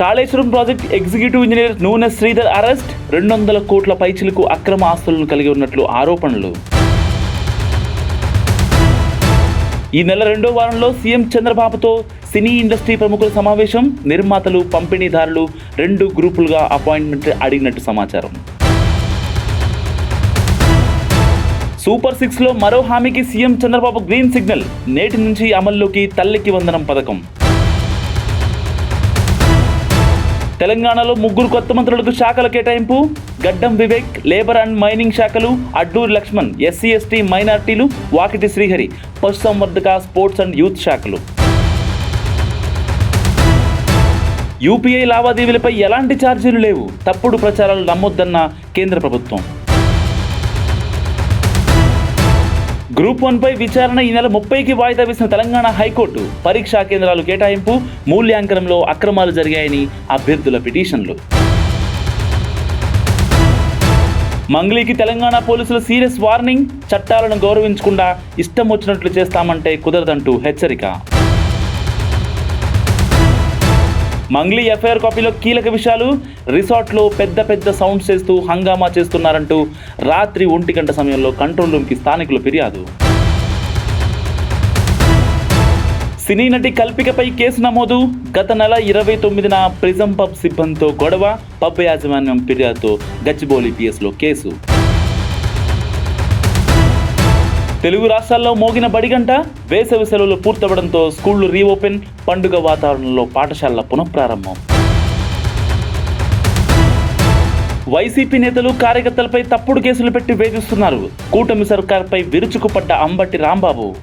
Kaleshwaram project executive engineer నూనె Sridhar arrest, 200 కోట్ల పైచిలకు అక్రమ ఆస్తులను కలిగి ఉన్నట్లు ఆరోపణలు. ఈ నెల 2వ వారంలో సీఎం చంద్రబాబుతో సినీ ఇండస్ట్రీ ప్రముఖుల సమావేశం, నిర్మాతలు, పంపిణీదారులు 2 గ్రూపులుగా అపాయింట్మెంట్ అడిగినట్టు సమాచారం. సూపర్ 6లో మరో హామీకి సీఎం చంద్రబాబు గ్రీన్ సిగ్నల్, నేటి నుంచి అమల్లోకి తల్లికి వందనం పథకం. తెలంగాణలో 3 కొత్త మంత్రులకు శాఖల కేటాయింపు, గడ్డం వివేక్ లేబర్ అండ్ మైనింగ్ శాఖలు, అడ్డూరి లక్ష్మణ్ ఎస్సీ ఎస్టీ మైనార్టీలు, వాకిటి శ్రీహరి పశుసంవర్ధక స్పోర్ట్స్ అండ్ యూత్ శాఖలు. యూపీఐ లావాదేవీలపై ఎలాంటి ఛార్జీలు లేవు, తప్పుడు ప్రచారాలు నమ్మొద్దన్న కేంద్ర ప్రభుత్వం. గ్రూప్ 1పై విచారణ ఈ నెల 30కి వాయిదా వేసిన తెలంగాణ హైకోర్టు, పరీక్షా కేంద్రాలు కేటాయింపు, మూల్యాంకనంలో అక్రమాలు జరిగాయని అభ్యర్థుల పిటిషన్లు. మంగ్లీకి తెలంగాణ పోలీసులు సీరియస్ వార్నింగ్, చట్టాలను గౌరవించకుండా ఇష్టం వచ్చినట్లు చేస్తామంటే కుదరదంటూ హెచ్చరిక. మంగ్లీ ఎఫ్ఐఆర్ కాపీలో కీలక విషయాలు, రిసార్ట్లో పెద్ద సౌండ్ చేస్తూ హంగామా చేస్తున్నారంటూ రాత్రి 1 గంట సమయంలో కంట్రోల్ రూమ్కి స్థానికులు ఫిర్యాదు. సినీ నటి కల్పికపై కేసు నమోదు, గత నెల 29న ప్రిజం పబ్ సిబ్బందితో గొడవ, పబ్ యాజమాన్యం ఫిర్యాదుతో గచ్చిబౌలి పిఎస్లో కేసు. తెలుగు రాష్ట్రాల్లో మోగిన బడిగంట, వేసవి సెలవులు పూర్తవడంతో స్కూళ్లు రీఓపెన్, పండుగ వాతావరణంలో పాఠశాలల పునఃప్రారంభం. వైసీపీ నేతలు కార్యకర్తలపై తప్పుడు కేసులు పెట్టి వేధిస్తున్నారు. కూటమి సర్కార్పై విరుచుకుపడ్డ అంబటి రాంబాబు.